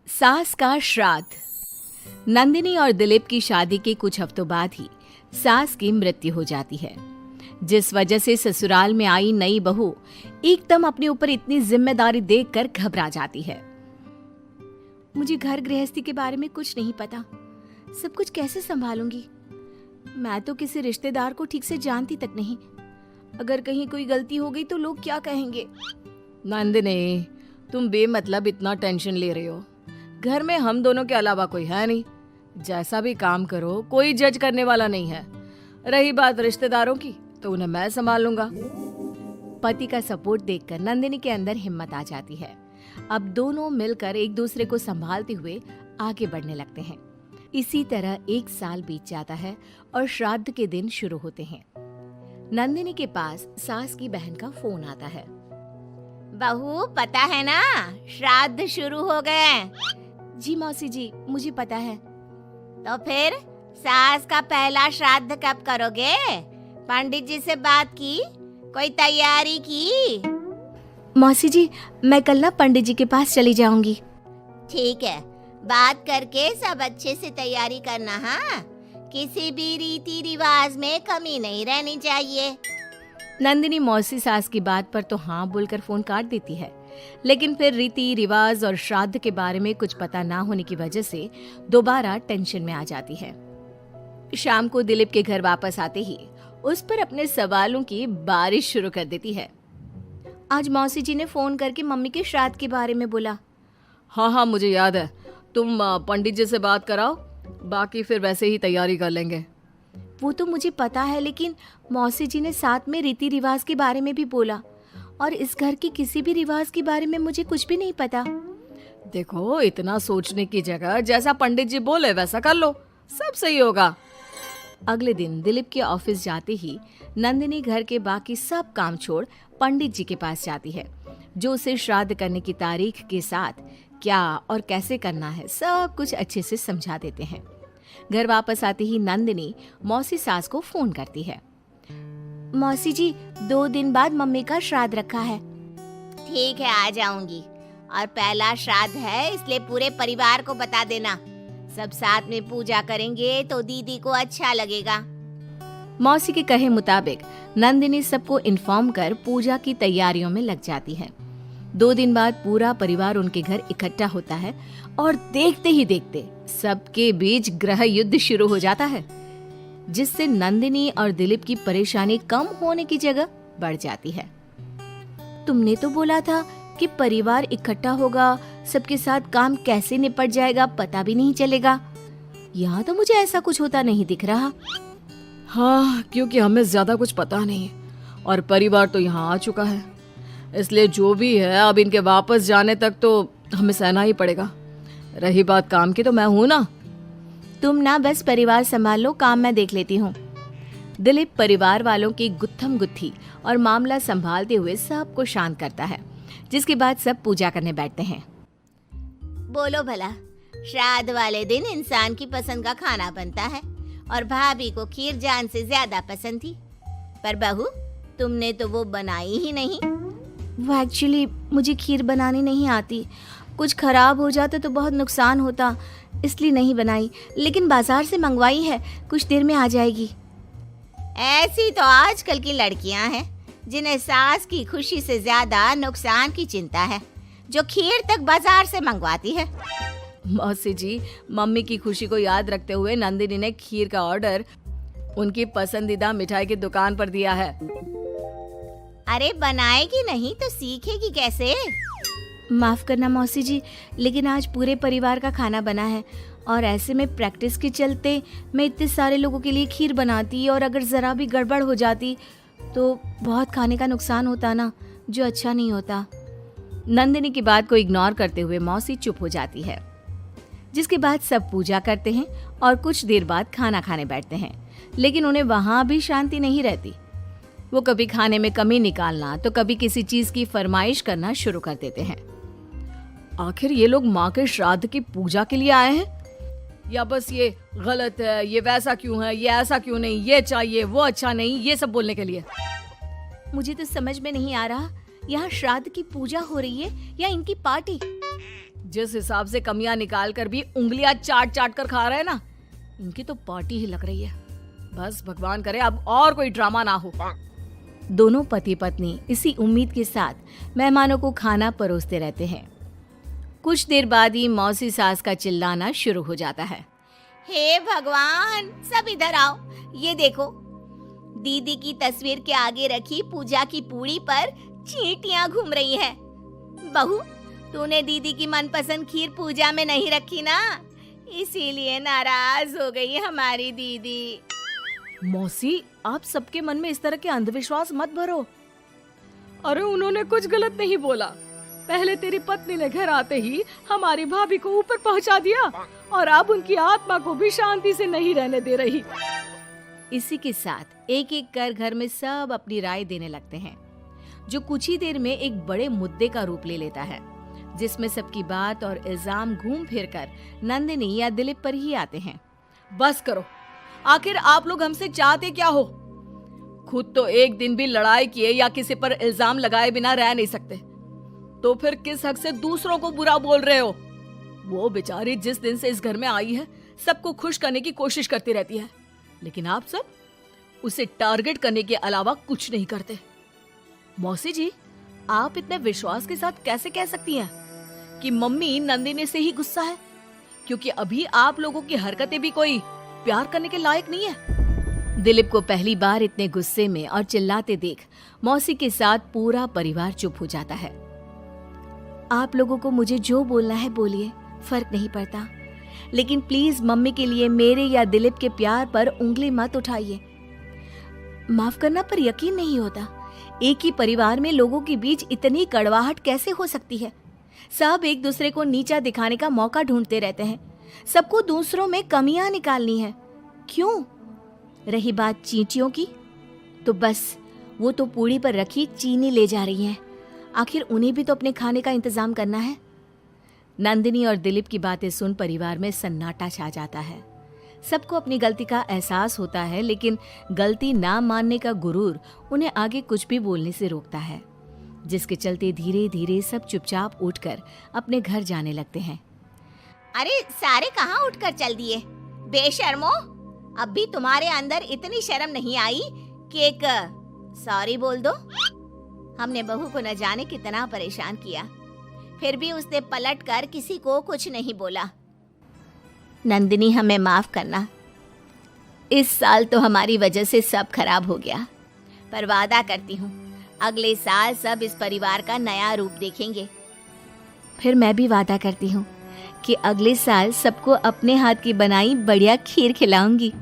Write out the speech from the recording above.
सास का श्राद्ध। नंदिनी और दिलीप की शादी के कुछ हफ्तों बाद ही सास की मृत्यु हो जाती है, जिस वजह से ससुराल में आई नई बहू एकदम अपने ऊपर इतनी जिम्मेदारी देखकर घबरा जाती है। मुझे घर गृहस्थी के बारे में कुछ नहीं पता, सब कुछ कैसे संभालूंगी? मैं तो किसी रिश्तेदार को ठीक से जानती तक नहीं। अगर कहीं कोई गलती हो गई तो लोग क्या कहेंगे? नंदिनी, तुम बेमतलब इतना टेंशन ले रही हो। घर में हम दोनों के अलावा कोई है नहीं। जैसा भी काम करो कोई जज करने वाला नहीं है। रही बात रिश्तेदारों की तो उन्हें मैं संभाल लूंगा। पति का सपोर्ट देखकर नंदिनी के अंदर हिम्मत आ जाती है। अब दोनों मिलकर एक दूसरे को संभालते हुए आगे बढ़ने लगते हैं। इसी तरह 1 साल बीत जाता है और श्राद्ध के दिन शुरू होते हैं। नंदिनी के पास सास की बहन का फोन आता है। बहू, पता है ना, श्राद्ध शुरू हो गए। जी मौसी जी, मुझे पता है। तो फिर सास का पहला श्राद्ध कब करोगे? पंडित जी से बात की? कोई तैयारी की? मौसी जी, मैं कल ना पंडित जी के पास चली जाऊंगी। ठीक है, बात करके सब अच्छे से तैयारी करना। हाँ, किसी भी रीति रिवाज में कमी नहीं रहनी चाहिए। नंदिनी मौसी सास की बात पर तो हाँ बोलकर फोन काट देती है, लेकिन फिर रीति रिवाज और श्राद्ध के बारे में कुछ पता ना होने की वजह से दोबारा टेंशन में आ जाती है। शाम को दिलीप के घर वापस आते ही उस पर अपने सवालों की बारिश शुरू कर देती है। आज मौसी जी ने फोन करके मम्मी के श्राद्ध के बारे में बोला। हाँ, मुझे याद है। तुम पंडित जी से बात कराओ, बाकी फिर वैसे ही तैयारी कर लेंगे। वो तो मुझे पता है, लेकिन मौसी जी ने साथ में रीति रिवाज के बारे में भी बोला, और इस घर के किसी भी रिवाज के बारे में मुझे कुछ भी नहीं पता। देखो, इतना सोचने की जगह जैसा पंडित जी बोले वैसा कर लो, सब सही होगा। अगले दिन दिलीप के ऑफिस जाते ही नंदिनी घर के बाकी सब काम छोड़ पंडित जी के पास जाती है, जो उसे श्राद्ध करने की तारीख के साथ क्या और कैसे करना है सब कुछ अच्छे से समझा देते हैं। घर वापस आते ही नंदिनी मौसी सास को फोन करती है। मौसी जी, 2 दिन बाद मम्मी का श्राद्ध रखा है। ठीक है, आ जाऊंगी। और पहला श्राद्ध है, इसलिए पूरे परिवार को बता देना। सब साथ में पूजा करेंगे तो दीदी को अच्छा लगेगा। मौसी के कहे मुताबिक नंदिनी सबको इन्फॉर्म कर पूजा की तैयारियों में लग जाती है। 2 दिन बाद पूरा परिवार उनके घर इकट्ठा होता है और देखते ही देखते सबके बीच गृह युद्ध शुरू हो जाता है, जिससे नंदिनी और दिलीप की परेशानी कम होने की जगह बढ़ जाती है। तुमने तो बोला था कि परिवार इकट्ठा होगा, सबके साथ काम कैसे निपट जाएगा पता भी नहीं चलेगा। यहाँ तो मुझे ऐसा कुछ होता नहीं दिख रहा। हाँ, क्योंकि हमें ज्यादा कुछ पता नहीं और परिवार तो यहाँ आ चुका है, इसलिए जो भी है अब इनके वापस जाने तक तो हमें सहना ही पड़ेगा। रही बात काम की तो मैं हूं ना। तुम ना बस परिवार संभाल लो, काम मैं देख लेती हूँ। दिलीप परिवार वालों की गुत्थम गुत्थी और मामला संभालते हुए सबको शांत करता है, जिसके बाद सब पूजा करने बैठते हैं। बोलो भला, श्राद्ध वाले दिन इंसान की पसंद का खाना बनता है और भाभी को खीर जान से ज्यादा पसंद थी, पर बहू तुमने तो वो बनाई ही नहीं। वो एक्चुअली मुझे खीर बनानी नहीं आती, कुछ खराब हो जाता तो बहुत नुकसान होता, इसलिए नहीं बनाई, लेकिन बाजार से मंगवाई है, कुछ देर में आ जाएगी। ऐसी तो आजकल की लड़कियां हैं जिन्हें सास की खुशी से ज्यादा नुकसान की चिंता है, जो खीर तक बाजार से मंगवाती है। मौसी जी, मम्मी की खुशी को याद रखते हुए नंदिनी ने खीर का ऑर्डर उनकी पसंदीदा मिठाई की दुकान पर दिया है। अरे बनाएगी नहीं तो सीखेगी कैसे? माफ करना मौसी जी, लेकिन आज पूरे परिवार का खाना बना है और ऐसे में प्रैक्टिस के चलते मैं इतने सारे लोगों के लिए खीर बनाती और अगर जरा भी गड़बड़ हो जाती तो बहुत खाने का नुकसान होता ना, जो अच्छा नहीं होता। नंदिनी की बात को इग्नोर करते हुए मौसी चुप हो जाती है, जिसके बाद सब पूजा करते हैं और कुछ देर बाद खाना खाने बैठते हैं, लेकिन उन्हें वहां भी शांति नहीं रहती। वो कभी खाने में कमी निकालना तो कभी किसी चीज की फरमाइश करना शुरू कर देते हैं। आखिर ये लोग माँ के श्राद्ध की पूजा के लिए आए हैं या बस ये गलत है, ये वैसा क्यों है, ये ऐसा क्यों नहीं, ये चाहिए, वो अच्छा नहीं, ये सब बोलने के लिए? मुझे तो समझ में नहीं आ रहा, यहाँ श्राद्ध की पूजा हो रही है या इनकी पार्टी। जिस हिसाब से कमियां निकाल कर भी उंगलियां चाट चाट कर खा रहे हैं ना, इनकी तो पार्टी ही लग रही है। बस भगवान करे अब और कोई ड्रामा ना हो। दोनों पति पत्नी इसी उम्मीद के साथ मेहमानों को खाना परोसते रहते हैं। कुछ देर बाद ही मौसी सास का चिल्लाना शुरू हो जाता है। हे भगवान, सब इधर आओ। ये देखो, दीदी की तस्वीर के आगे रखी पूजा की पूड़ी पर चींटियां घूम रही हैं। बहू, तूने दीदी की मनपसंद खीर पूजा में नहीं रखी ना, इसीलिए नाराज हो गई हमारी दीदी। मौसी, आप सबके मन में इस तरह के अंधविश्वास मत भरो। अरे उन्होंने कुछ गलत नहीं बोला। पहले तेरी पत्नी ने घर आते ही हमारी भाभी को ऊपर पहुंचा दिया और अब उनकी आत्मा को भी शांति से नहीं रहने दे रही। इसी के साथ एक एक कर घर में सब अपनी राय देने लगते हैं, जो कुछ ही देर में एक बड़े मुद्दे का रूप ले लेता है, जिसमें सबकी बात और इल्जाम घूम फिर कर नंदिनी या दिलीप पर ही आते हैं। बस करो, आखिर आप लोग हमसे चाहते क्या हो? खुद तो एक दिन भी लड़ाई किए या किसी पर इल्जाम लगाए बिना रह नहीं सकते, तो फिर किस हक से दूसरों को बुरा बोल रहे हो? वो बेचारी जिस दिन से इस घर में आई है सबको खुश करने की कोशिश करती रहती है, लेकिन आप सब उसे टारगेट करने के अलावा कुछ नहीं करते। मौसी जी, आप इतने विश्वास के साथ कैसे कह सकती हैं कि मम्मी नंदिनी से ही गुस्सा है, क्योंकि अभी आप लोगों की हरकतें भी कोई प्यार करने के लायक नहीं है। दिलीप को पहली बार इतने गुस्से में और चिल्लाते देख मौसी के साथ पूरा परिवार चुप हो जाता है। आप लोगों को मुझे जो बोलना है बोलिए, फर्क नहीं पड़ता, लेकिन प्लीज मम्मी के लिए मेरे या दिलीप के प्यार पर उंगली मत उठाइए। माफ करना पर यकीन नहीं होता, एक ही परिवार में लोगों के बीच इतनी कड़वाहट कैसे हो सकती है? सब एक दूसरे को नीचा दिखाने का मौका ढूंढते रहते हैं, सबको दूसरों में कमियां निकालनी है। क्यों? रही बात चींटियों की, तो बस वो तो पूड़ी पर रखी चीनी ले जा रही हैं। आखिर उन्हें भी तो अपने खाने का इंतजाम करना है। नंदिनी और दिलीप की बातें सुन परिवार में सन्नाटा छा जाता है। सबको अपनी गलती का एहसास होता है, लेकिन गलती ना मानने का गुरूर उन्हें आगे कुछ भी बोलने से रोकता है, जिसके चलते धीरे धीरे सब चुपचाप उठकर अपने घर जाने लगते हैं। अरे सारे कहाँ उठकर चल दिए? बेशर्मो, अब भी तुम्हारे अंदर इतनी शर्म नहीं आई कि एक सॉरी बोल दो? हमने बहू को न जाने कितना परेशान किया, फिर भी उसने पलट कर किसी को कुछ नहीं बोला। नंदिनी, हमें माफ करना, इस साल तो हमारी वजह से सब खराब हो गया, पर वादा करती हूँ अगले साल सब इस परिवार का नया रूप देखेंगे। फिर मैं भी वादा करती हूँ कि अगले साल सबको अपने हाथ की बनाई बढ़िया खीर खिलाऊंगी।